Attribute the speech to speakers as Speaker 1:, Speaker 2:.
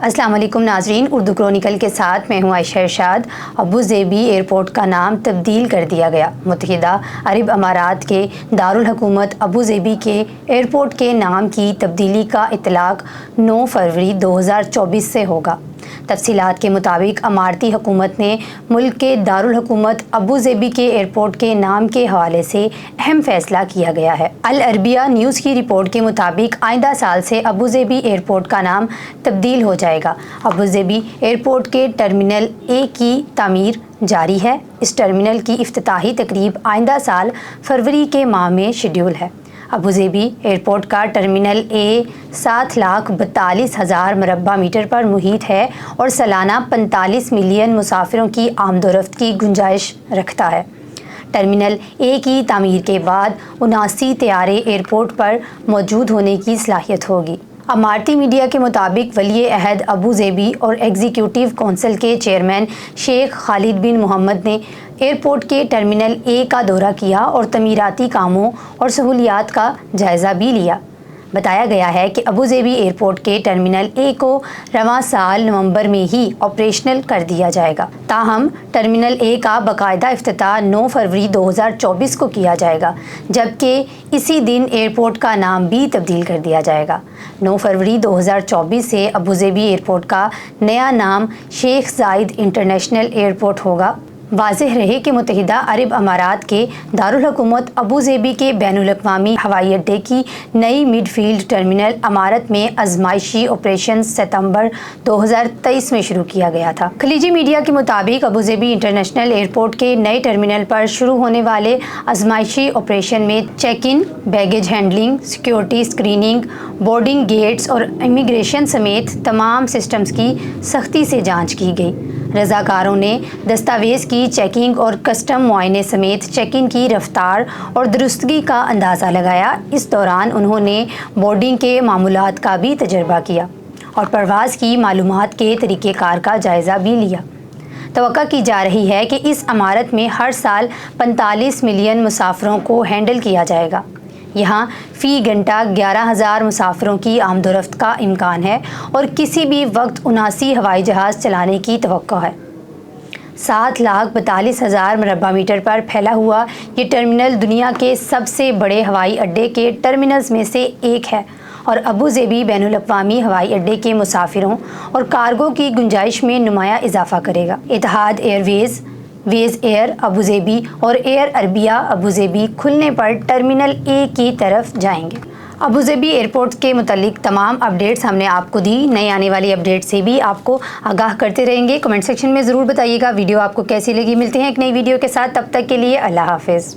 Speaker 1: السلام علیکم ناظرین، اردو کرونیکل کے ساتھ میں ہوں عائشہ ارشاد۔ ابوظہبی ایئرپورٹ کا نام تبدیل کر دیا گیا۔ متحدہ عرب امارات کے دارالحکومت ابوظہبی کے ایئرپورٹ کے نام کی تبدیلی کا اطلاق 9 فروری 2024 سے ہوگا۔ تفصیلات کے مطابق اماراتی حکومت نے ملک کے دارالحکومت ابوظہبی کے ایئرپورٹ کے نام کے حوالے سے اہم فیصلہ کیا گیا ہے۔ العربیہ نیوز کی رپورٹ کے مطابق آئندہ سال سے ابوظہبی ایئرپورٹ کا نام تبدیل ہو جائے گا۔ ابوظہبی ایئرپورٹ کے ٹرمینل اے کی تعمیر جاری ہے۔ اس ٹرمینل کی افتتاحی تقریب آئندہ سال فروری کے ماہ میں شیڈول ہے۔ ابوظہبی ایئرپورٹ کا ٹرمینل اے 7,42,000 مربع میٹر پر محیط ہے اور سالانہ 45 ملین مسافروں کی آمد و رفت کی گنجائش رکھتا ہے۔ ٹرمینل اے کی تعمیر کے بعد 79 طیارے ایئرپورٹ پر موجود ہونے کی صلاحیت ہوگی۔ اماراتی میڈیا کے مطابق ولی عہد ابوظہبی اور ایگزیکٹو کونسل کے چیئرمین شیخ خالد بن محمد نے ایئرپورٹ کے ٹرمینل اے کا دورہ کیا اور تعمیراتی کاموں اور سہولیات کا جائزہ بھی لیا۔ بتایا گیا ہے کہ ابوظہبی ایئرپورٹ کے ٹرمینل اے کو رواں سال نومبر میں ہی آپریشنل کر دیا جائے گا۔ تاہم ٹرمینل اے کا باقاعدہ افتتاح 9 فروری 2024 کو کیا جائے گا، جبکہ اسی دن ایئرپورٹ کا نام بھی تبدیل کر دیا جائے گا۔ 9 فروری 2024 سے ابوظہبی ایئرپورٹ کا نیا نام شیخ زاید انٹرنیشنل ایئرپورٹ ہوگا۔ واضح رہے کہ متحدہ عرب امارات کے دارالحکومت ابوظہبی کے بین الاقوامی ہوائی اڈے کی نئی مڈ فیلڈ ٹرمینل امارت میں آزمائشی آپریشن ستمبر 2023 میں شروع کیا گیا تھا۔ خلیجی میڈیا کے مطابق ابوظہبی انٹرنیشنل ایئرپورٹ کے نئے ٹرمینل پر شروع ہونے والے آزمائشی آپریشن میں check in, baggage handling, security screening, boarding gates اور امیگریشن سمیت تمام سسٹمز کی سختی سے جانچ کی گئی۔ رضاکاروں نے دستاویز کی چیکنگ اور کسٹم معائنے سمیت چیک ان کی رفتار اور درستگی کا اندازہ لگایا۔ اس دوران انہوں نے بورڈنگ کے معمولات کا بھی تجربہ کیا اور پرواز کی معلومات کے طریقہ کار کا جائزہ بھی لیا۔ توقع کی جا رہی ہے کہ اس عمارت میں ہر سال 45 ملین مسافروں کو ہینڈل کیا جائے گا۔ یہاں فی گھنٹہ 11,000 مسافروں کی آمد و رفت کا امکان ہے اور کسی بھی وقت 79 ہوائی جہاز چلانے کی توقع ہے۔ 7,42,000 مربع میٹر پر پھیلا ہوا یہ ٹرمینل دنیا کے سب سے بڑے ہوائی اڈے کے ٹرمینلز میں سے ایک ہے اور ابوظہبی بین الاقوامی ہوائی اڈے کے مسافروں اور کارگو کی گنجائش میں نمایاں اضافہ کرے گا۔ اتحاد ایئر ویز، ویز ایئر ابوظہبی اور ایئر عربیہ ابوظہبی کھلنے پر ٹرمینل اے کی طرف جائیں گے۔ ابوظہبی ایئرپورٹ کے متعلق تمام اپڈیٹس ہم نے آپ کو دی۔ نئی آنے والی اپڈیٹ سے بھی آپ کو آگاہ کرتے رہیں گے۔ کمنٹ سیکشن میں ضرور بتائیے گا ویڈیو آپ کو کیسی لگی۔ ملتے ہیں ایک نئی ویڈیو کے ساتھ، تب تک کے لیے اللہ حافظ۔